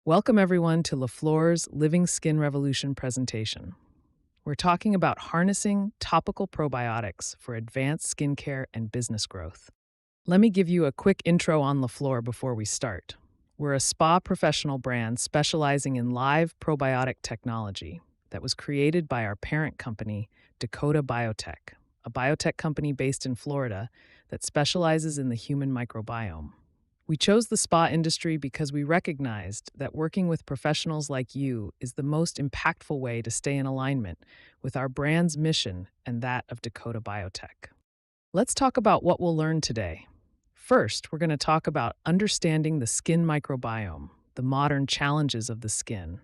Welcome, everyone, to LaFlore's Living Skin Revolution presentation. We're talking about harnessing topical probiotics for advanced skincare and business growth. Let me give you a quick intro on LaFlore before we start. We're a spa professional brand specializing in live probiotic technology that was created by our parent company, Dakota Biotech, a biotech company based in Florida that specializes in the human microbiome. We chose the spa industry because we recognized that working with professionals like you is the most impactful way to stay in alignment with our brand's mission and that of Dakota Biotech. Let's talk about what we'll learn today. First, we're going to talk about understanding the skin microbiome, the modern challenges of the skin.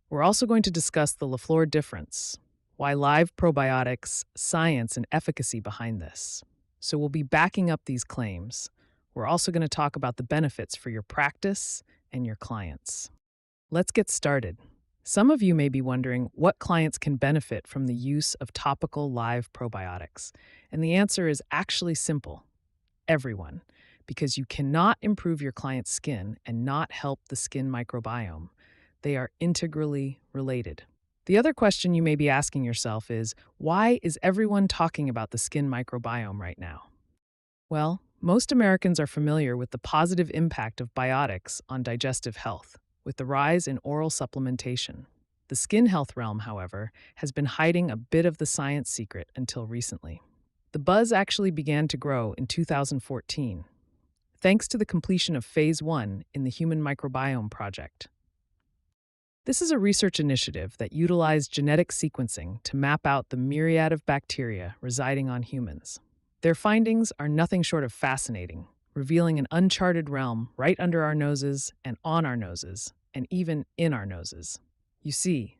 We're also going to discuss the LaFlore difference, why live probiotics, science, and efficacy behind this. So we'll be backing up these claims. We're also going to talk about the benefits for your practice and your clients. Let's get started. Some of you may be wondering what clients can benefit from the use of topical live probiotics. And the answer is actually simple: everyone. Because you cannot improve your client's skin and not help the skin microbiome. They are integrally related. The other question you may be asking yourself is, why is everyone talking about the skin microbiome right now? Well, most Americans are familiar with the positive impact of biotics on digestive health, with the rise in oral supplementation. The skin health realm, however, has been hiding a bit of the science secret until recently. The buzz actually began to grow in 2014, thanks to the completion of Phase 1 in the Human Microbiome Project. This is a research initiative that utilized genetic sequencing to map out the myriad of bacteria residing on humans. Their findings are nothing short of fascinating, revealing an uncharted realm right under our noses and on our noses, and even in our noses. You see,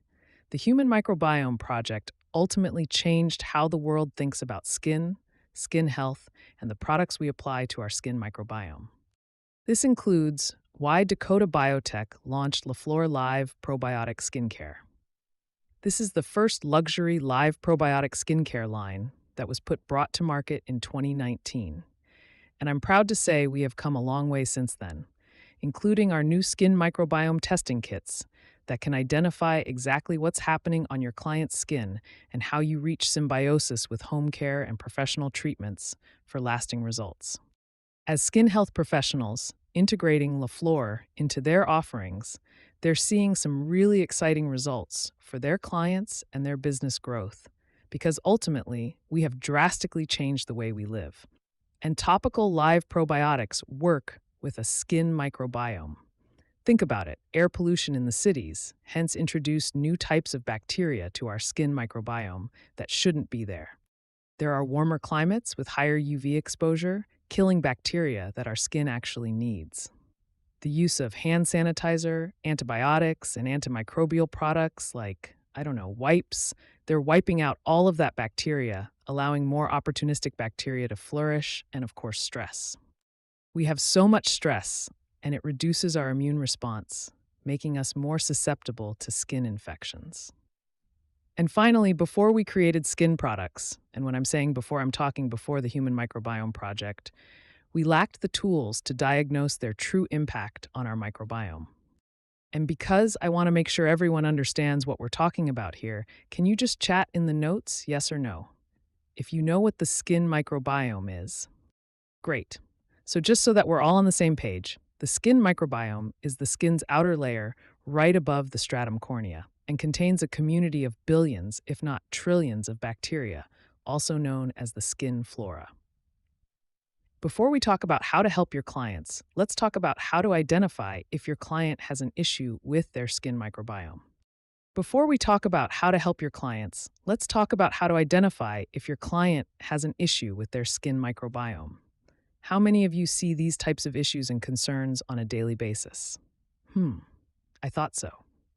the Human Microbiome Project ultimately changed how the world thinks about skin health, and the products we apply to our skin microbiome. This includes why Dakota Biotech launched LaFlore Live Probiotic Skincare. This is the first luxury live probiotic skincare line that was brought to market in 2019. And I'm proud to say we have come a long way since then, including our new skin microbiome testing kits that can identify exactly what's happening on your client's skin and how you reach symbiosis with home care and professional treatments for lasting results. As skin health professionals integrating LaFlore into their offerings, they're seeing some really exciting results for their clients and their business growth, because ultimately, we have drastically changed the way we live. And topical live probiotics work with a skin microbiome. Think about it: air pollution in the cities, hence introduced new types of bacteria to our skin microbiome that shouldn't be there. There are warmer climates with higher UV exposure, killing bacteria that our skin actually needs. The use of hand sanitizer, antibiotics, and antimicrobial products like, wipes, they're wiping out all of that bacteria, allowing more opportunistic bacteria to flourish, and of course, stress. We have so much stress, and it reduces our immune response, making us more susceptible to skin infections. And finally, before we created skin products, and when I'm saying before, I'm talking before the Human Microbiome Project, we lacked the tools to diagnose their true impact on our microbiome. And because I want to make sure everyone understands what we're talking about here, can you just chat in the notes, yes or no? If you know what the skin microbiome is. Great. So just so that we're all on the same page, the skin microbiome is the skin's outer layer right above the stratum cornea and contains a community of billions, if not trillions, of bacteria, also known as the skin flora. Before we talk about how to help your clients, let's talk about how to identify if your client has an issue with their skin microbiome. Before we talk about how to help your clients, let's talk about how to identify if your client has an issue with their skin microbiome. How many of you see these types of issues and concerns on a daily basis? I thought so.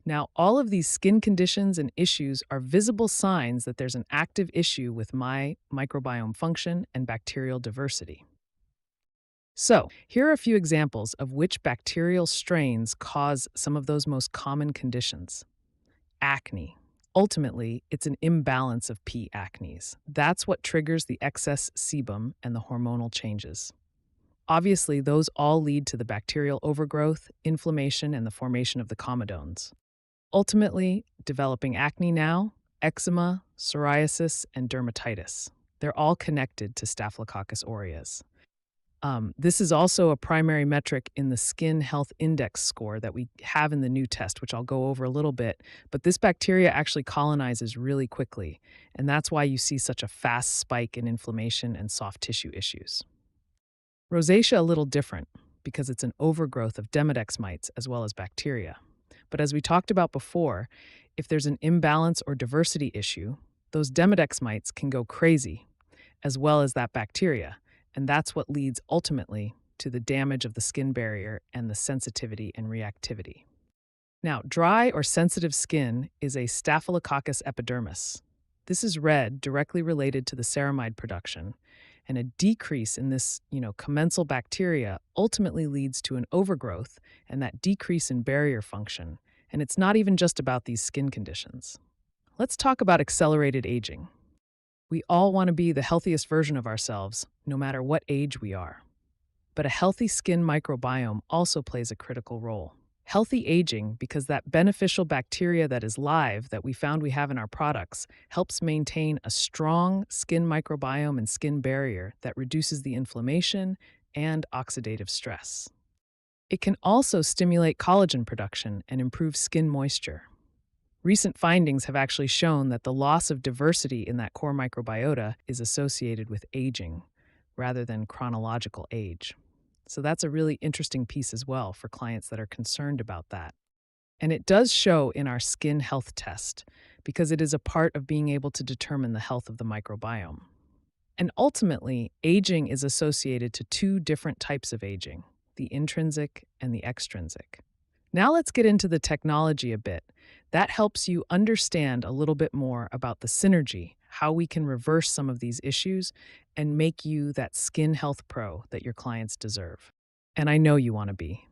Now, all of these skin conditions and issues are visible signs that there's an active issue with my microbiome function and bacterial diversity. So, here are a few examples of which bacterial strains cause some of those most common conditions. Acne. Ultimately, it's an imbalance of P. acnes. That's what triggers the excess sebum and the hormonal changes. Obviously, those all lead to the bacterial overgrowth, inflammation, and the formation of the comedones, ultimately developing acne now, eczema, psoriasis, and dermatitis. They're all connected to Staphylococcus aureus. This is also a primary metric in the Skin Health Index score that we have in the new test, which I'll go over a little bit. But this bacteria actually colonizes really quickly, and that's why you see such a fast spike in inflammation and soft tissue issues. Rosacea a little different because it's an overgrowth of Demodex mites as well as bacteria. But as we talked about before, if there's an imbalance or diversity issue, those Demodex mites can go crazy, as well as that bacteria, and that's what leads ultimately to the damage of the skin barrier and the sensitivity and reactivity. Now, dry or sensitive skin is a Staphylococcus epidermis. This is red, directly related to the ceramide production, and a decrease in this, commensal bacteria ultimately leads to an overgrowth and that decrease in barrier function. And it's not even just about these skin conditions. Let's talk about accelerated aging. We all want to be the healthiest version of ourselves, no matter what age we are. But a healthy skin microbiome also plays a critical role. Healthy aging, because that beneficial bacteria that is live that we found we have in our products, helps maintain a strong skin microbiome and skin barrier that reduces the inflammation and oxidative stress. It can also stimulate collagen production and improve skin moisture. Recent findings have actually shown that the loss of diversity in that core microbiota is associated with aging rather than chronological age. So that's a really interesting piece as well for clients that are concerned about that. And it does show in our skin health test because it is a part of being able to determine the health of the microbiome. And ultimately, aging is associated to two different types of aging, the intrinsic and the extrinsic. Now let's get into the technology a bit. That helps you understand a little bit more about the synergy, how we can reverse some of these issues and make you that skin health pro that your clients deserve. And I know you want to be.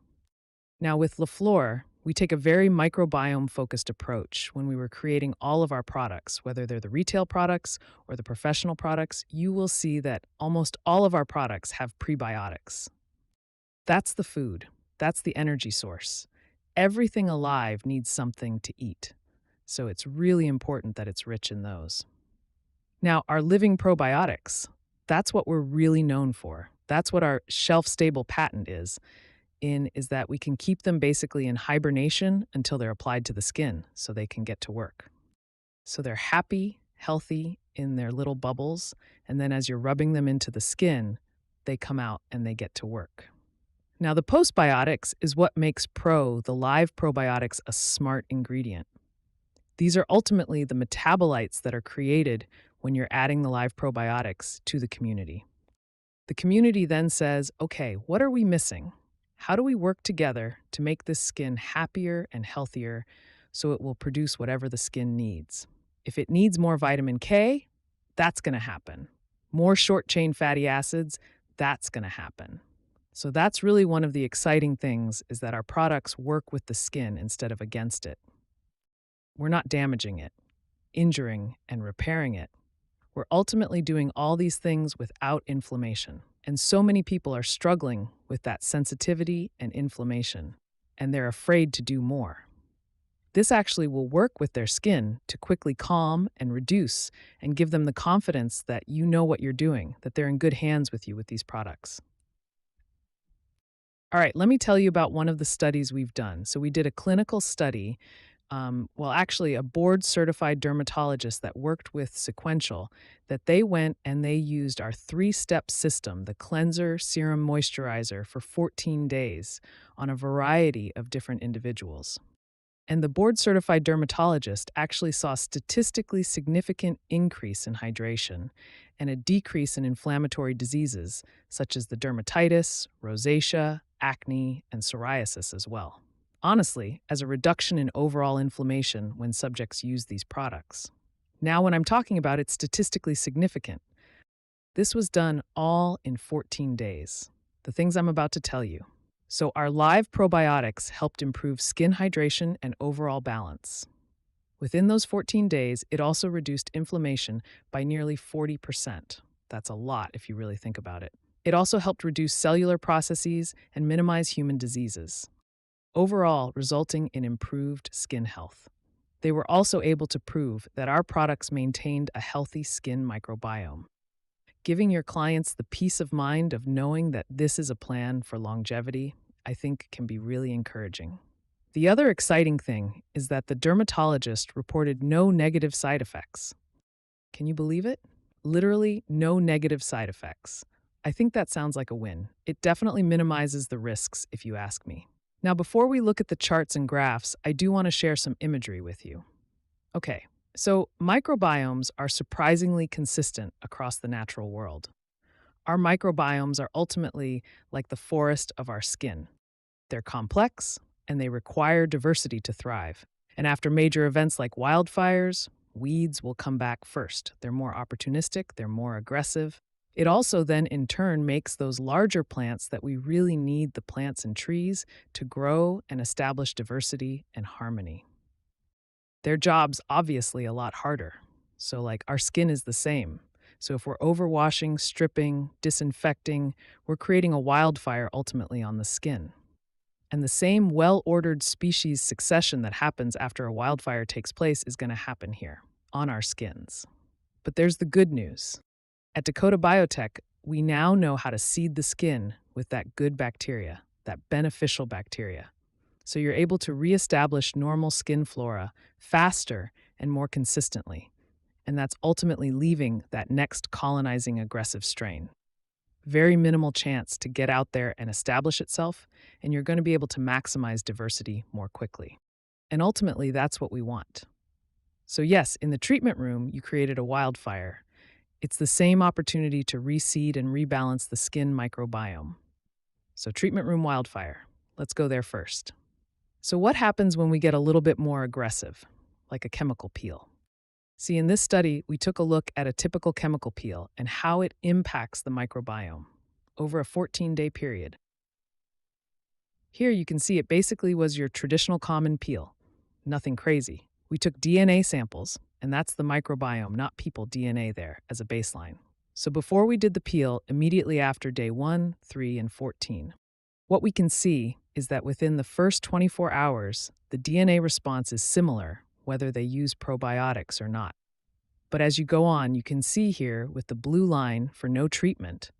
Now with LaFlore, we take a very microbiome-focused approach when we were creating all of our products, whether they're the retail products or the professional products. You will see that almost all of our products have prebiotics. That's the food. That's the energy source. Everything alive needs something to eat, so it's really important that it's rich in those. Now, our living probiotics, that's what we're really known for. That's what our shelf-stable patent is that we can keep them basically in hibernation until they're applied to the skin so they can get to work. So they're happy, healthy in their little bubbles, and then as you're rubbing them into the skin, they come out and they get to work. Now, the postbiotics is what makes the live probiotics, a smart ingredient. These are ultimately the metabolites that are created when you're adding the live probiotics to the community. The community then says, okay, what are we missing? How do we work together to make this skin happier and healthier so it will produce whatever the skin needs? If it needs more vitamin K, that's going to happen. More short-chain fatty acids, that's going to happen. So that's really one of the exciting things is that our products work with the skin instead of against it. We're not damaging it, injuring, and repairing it. We're ultimately doing all these things without inflammation. And so many people are struggling with that sensitivity and inflammation, and they're afraid to do more. This actually will work with their skin to quickly calm and reduce and give them the confidence that you know what you're doing, that they're in good hands with you with these products. All right, let me tell you about one of the studies we've done. So we did a clinical study, actually a board-certified dermatologist that worked with Sequential, that they went and they used our three-step system, the cleanser, serum, moisturizer, for 14 days on a variety of different individuals. And the board-certified dermatologist actually saw statistically significant increase in hydration and a decrease in inflammatory diseases such as the dermatitis, rosacea, acne, and psoriasis as well. Honestly, as a reduction in overall inflammation when subjects use these products. Now, when I'm talking about it statistically significant, this was done all in 14 days. The things I'm about to tell you. So our live probiotics helped improve skin hydration and overall balance. Within those 14 days, it also reduced inflammation by nearly 40%. That's a lot if you really think about it. It also helped reduce cellular processes and minimize human diseases, overall resulting in improved skin health. They were also able to prove that our products maintained a healthy skin microbiome, giving your clients the peace of mind of knowing that this is a plan for longevity. I think can be really encouraging. The other exciting thing is that the dermatologist reported no negative side effects. Can you believe it? Literally no negative side effects. I think that sounds like a win. It definitely minimizes the risks, if you ask me. Now, before we look at the charts and graphs, I do want to share some imagery with you. Okay, so microbiomes are surprisingly consistent across the natural world. Our microbiomes are ultimately like the forest of our skin. They're complex, and they require diversity to thrive. And after major events like wildfires, weeds will come back first. They're more opportunistic, they're more aggressive. It also then, in turn, makes those larger plants that we really need the plants and trees to grow and establish diversity and harmony. Their job's obviously a lot harder. So, like, our skin is the same. So, if we're overwashing, stripping, disinfecting, we're creating a wildfire ultimately on the skin. And the same well ordered species succession that happens after a wildfire takes place is going to happen here, on our skins. But there's the good news. At Dakota Biotech, we now know how to seed the skin with that good bacteria, that beneficial bacteria. So you're able to reestablish normal skin flora faster and more consistently. And that's ultimately leaving that next colonizing aggressive strain. Very minimal chance to get out there and establish itself, and you're going to be able to maximize diversity more quickly. And ultimately, that's what we want. So yes, in the treatment room, you created a wildfire. It's the same opportunity to reseed and rebalance the skin microbiome. So treatment room wildfire. Let's go there first. So what happens when we get a little bit more aggressive, like a chemical peel? See, in this study, we took a look at a typical chemical peel and how it impacts the microbiome over a 14-day period. Here you can see it basically was your traditional common peel. Nothing crazy. We took DNA samples, and that's the microbiome, not people DNA there, as a baseline. So before we did the peel, immediately after day 1, 3, and 14, what we can see is that within the first 24 hours, the DNA response is similar whether they use probiotics or not. But as you go on, you can see here with the blue line for no treatment,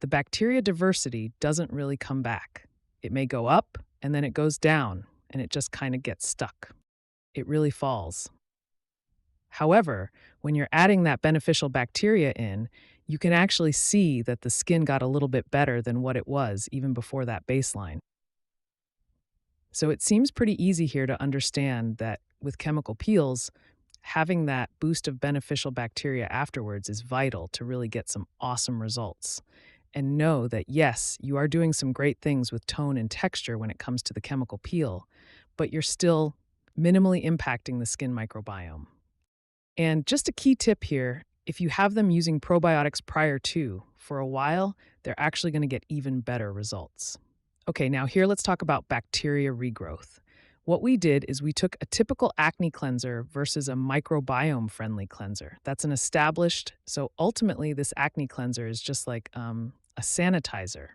the bacteria diversity doesn't really come back. It may go up, and then it goes down, and it just kind of gets stuck. It really falls. However, when you're adding that beneficial bacteria in, you can actually see that the skin got a little bit better than what it was even before that baseline. So it seems pretty easy here to understand that with chemical peels, having that boost of beneficial bacteria afterwards is vital to really get some awesome results. And know that yes, you are doing some great things with tone and texture when it comes to the chemical peel, but you're still minimally impacting the skin microbiome. And just a key tip here, if you have them using probiotics prior to, for a while, they're actually going to get even better results. Okay, now here let's talk about bacteria regrowth. What we did is we took a typical acne cleanser versus a microbiome-friendly cleanser. That's an established, so ultimately this acne cleanser is just like a sanitizer.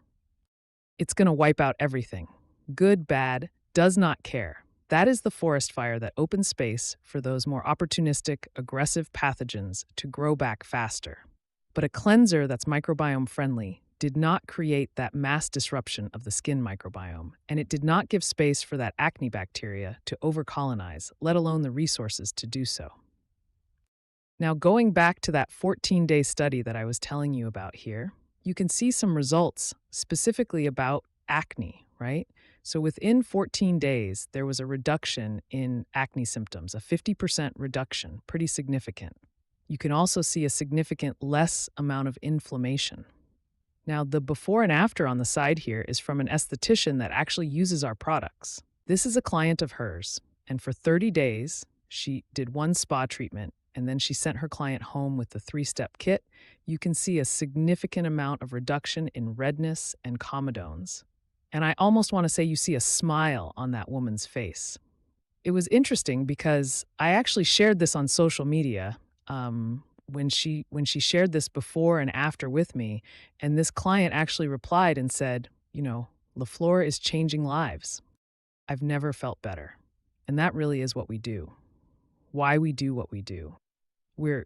It's going to wipe out everything. Good, bad, does not care. That is the forest fire that opens space for those more opportunistic, aggressive pathogens to grow back faster. But a cleanser that's microbiome-friendly did not create that mass disruption of the skin microbiome, and it did not give space for that acne bacteria to overcolonize, let alone the resources to do so. Now, going back to that 14-day study that I was telling you about here, you can see some results specifically about acne, right? So within 14 days, there was a reduction in acne symptoms, a 50% reduction, pretty significant. You can also see a significant less amount of inflammation. Now, the before and after on the side here is from an esthetician that actually uses our products. This is a client of hers, and for 30 days, she did one spa treatment, and then she sent her client home with the 3-step kit. You can see a significant amount of reduction in redness and comedones. And I almost want to say you see a smile on that woman's face. It was interesting because I actually shared this on social media, when she shared this before and after with me, and this client actually replied and said, LaFlore is changing lives. I've never felt better. And that really is what we do. Why we do what we do. We're,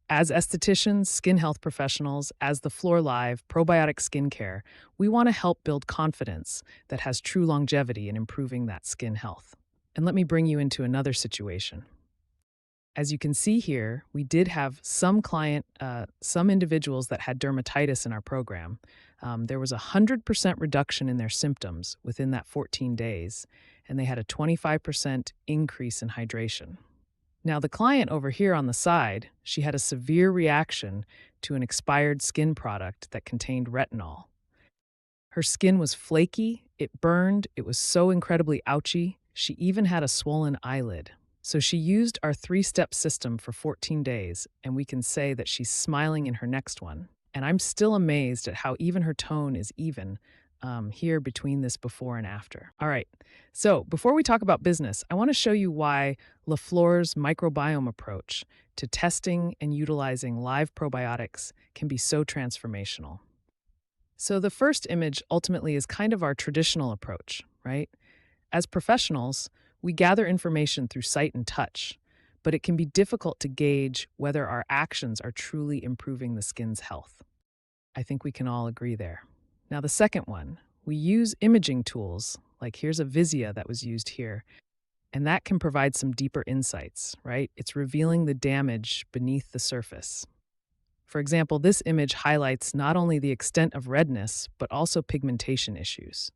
as estheticians, skin health professionals, as the Floor Live probiotic skincare, we want to help build confidence that has true longevity in improving that skin health. And let me bring you into another situation. As you can see here, we did have some individuals that had dermatitis in our program. There was a 100% reduction in their symptoms within that 14 days, and they had a 25% increase in hydration. Now, the client over here on the side, she had a severe reaction to an expired skin product that contained retinol. Her skin was flaky, it burned, it was so incredibly ouchy, she even had a swollen eyelid. So she used our 3-step system for 14 days, and we can say that she's smiling in her next one. And I'm still amazed at how even her tone is even here between this before and after. All right, so before we talk about business, I want to show you why LaFlore's microbiome approach to testing and utilizing live probiotics can be so transformational. So the first image ultimately is kind of our traditional approach, right? As professionals, we gather information through sight and touch, but it can be difficult to gauge whether our actions are truly improving the skin's health. I think we can all agree there. Now, the second one, we use imaging tools, like here's a Vizia that was used here, and that can provide some deeper insights, right? It's revealing the damage beneath the surface. For example, this image highlights not only the extent of redness, but also pigmentation issues.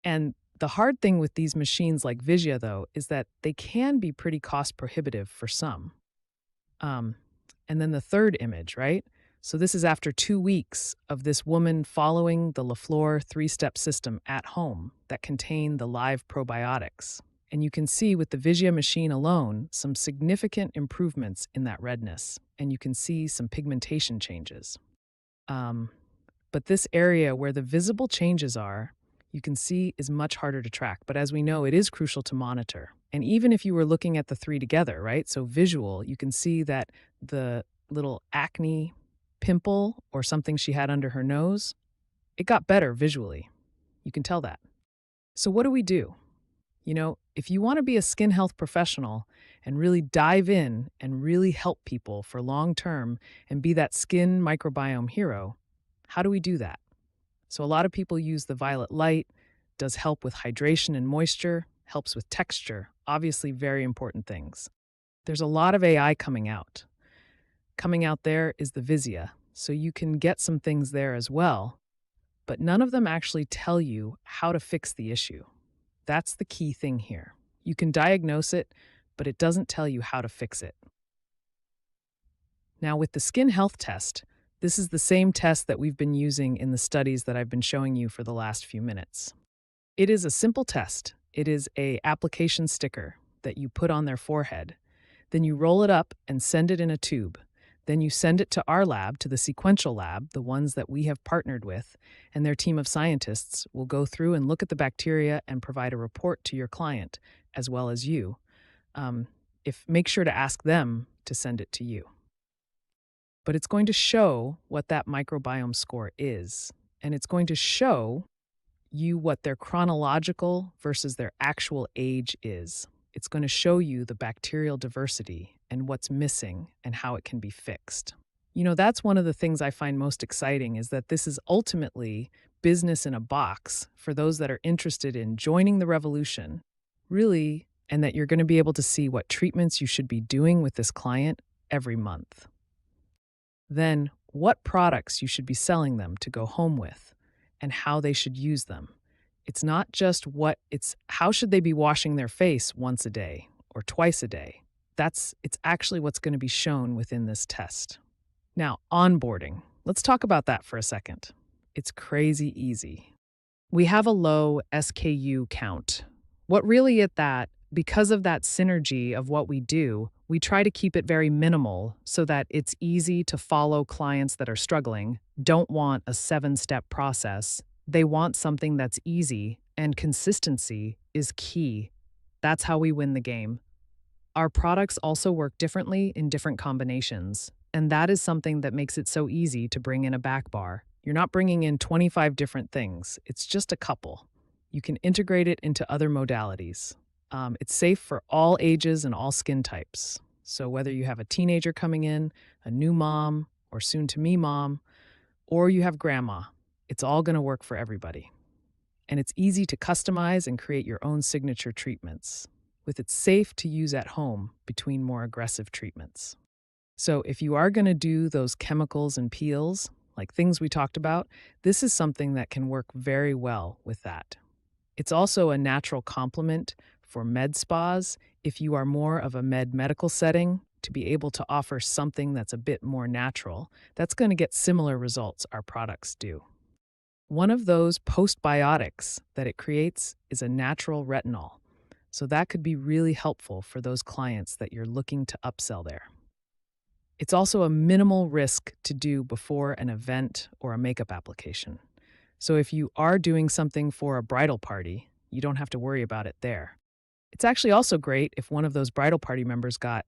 And the hard thing with these machines like Vizia, though, is that they can be pretty cost prohibitive for some. And then the third image, right? So this is after 2 weeks of this woman following the LaFlore 3-step system at home that contained the live probiotics. And you can see with the Vizia machine alone some significant improvements in that redness, and you can see some pigmentation changes. But this area where the visible changes are, you can see is much harder to track. But as we know, it is crucial to monitor. And even if you were looking at the three together, right? So visual, you can see that the little acne pimple or something she had under her nose, it got better visually. You can tell that. So what do we do? If you want to be a skin health professional and really dive in and really help people for long term and be that skin microbiome hero, how do we do that? So a lot of people use the violet light, does help with hydration and moisture, helps with texture, obviously very important things. There's a lot of AI coming out. Coming out there is the Vizia, so you can get some things there as well, but none of them actually tell you how to fix the issue. That's the key thing here. You can diagnose it, but it doesn't tell you how to fix it. Now, with the skin health test, this is the same test that we've been using in the studies that I've been showing you for the last few minutes. It is a simple test. It is an application sticker that you put on their forehead. Then you roll it up and send it in a tube. Then you send it to our lab, to the sequential lab, the ones that we have partnered with, and their team of scientists will go through and look at the bacteria and provide a report to your client, as well as you. Make sure to ask them to send it to you. But it's going to show what that microbiome score is, and it's going to show you what their chronological versus their actual age is. It's going to show you the bacterial diversity and what's missing and how it can be fixed. That's one of the things I find most exciting, is that this is ultimately business in a box for those that are interested in joining the revolution, really, and that you're going to be able to see what treatments you should be doing with this client every month. Then, what products you should be selling them to go home with and how they should use them. It's not just it's how should they be washing their face once a day or twice a day. It's actually what's going to be shown within this test. Now, onboarding. Let's talk about that for a second. It's crazy easy. We have a low SKU count. What really is that, because of that synergy of what we do, we try to keep it very minimal so that it's easy to follow clients that are struggling, don't want a 7-step process. They want something that's easy, and consistency is key. That's how we win the game. Our products also work differently in different combinations. And that is something that makes it so easy to bring in a back bar. You're not bringing in 25 different things, it's just a couple. You can integrate it into other modalities. It's safe for all ages and all skin types. So whether you have a teenager coming in, a new mom, or soon-to-me mom, or you have grandma, it's all going to work for everybody. And it's easy to customize and create your own signature treatments, with it safe to use at home between more aggressive treatments. So if you are going to do those chemicals and peels, like things we talked about, this is something that can work very well with that. It's also a natural complement for med spas if you are more of a medical setting, to be able to offer something that's a bit more natural, that's going to get similar results our products do. One of those postbiotics that it creates is a natural retinol. So that could be really helpful for those clients that you're looking to upsell there. It's also a minimal risk to do before an event or a makeup application. So if you are doing something for a bridal party, you don't have to worry about it there. It's actually also great if one of those bridal party members got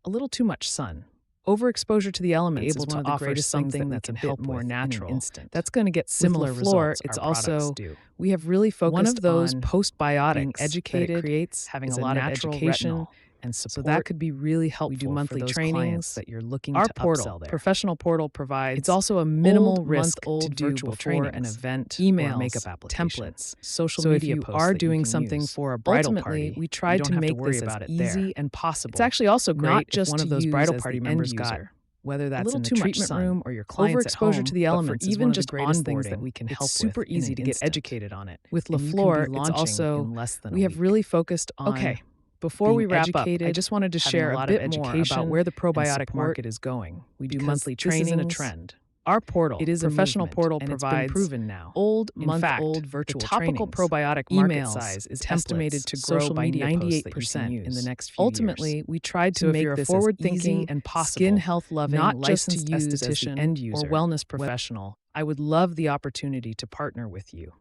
a little too much sun. Overexposure to the elements is one of the greatest something that's a bit more natural. That's going to get similar results. It's also we have really focused one of those postbiotics being educated, that it creates having a lot of education and support. So that could be really helpful. We do monthly trainings that you're looking to upsell there. Professional portal provides. It's also a minimal risk to do before an event, emails, or makeup application, templates, social media posts. So if you are doing something for a bridal party, we tried to make this as easy and possible. It's actually also great not just one of those bridal party members got, whether that's in the treatment room or your clients at home, to the elements, even just onboarding that we can help with. It's super easy to get educated on it. With LaFlore, it's also we have really focused on. Before we wrap up, I just wanted to share a bit more about where the probiotic market is going. We do monthly trainings. This isn't a trend. Our portal, it is a professional portal, and provides it's been proven now. Month-old virtual topical probiotic market size is estimated to grow by 98% in the next few years. Ultimately, we tried to make this forward-thinking and possible, skin health-loving, not just to use esthetician end user or wellness professional. I would love the opportunity to partner with you,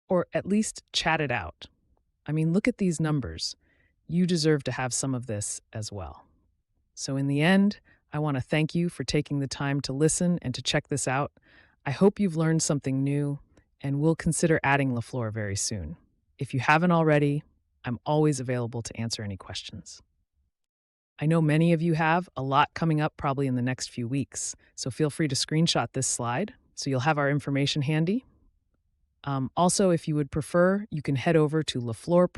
or at least chat it out. I mean, look at these numbers. You deserve to have some of this as well. So in the end, I want to thank you for taking the time to listen and to check this out. I hope you've learned something new, and we'll consider adding LaFlore very soon. If you haven't already, I'm always available to answer any questions. I know many of you have a lot coming up probably in the next few weeks, so feel free to screenshot this slide so you'll have our information handy. Also, if you would prefer, you can head over to LaFlore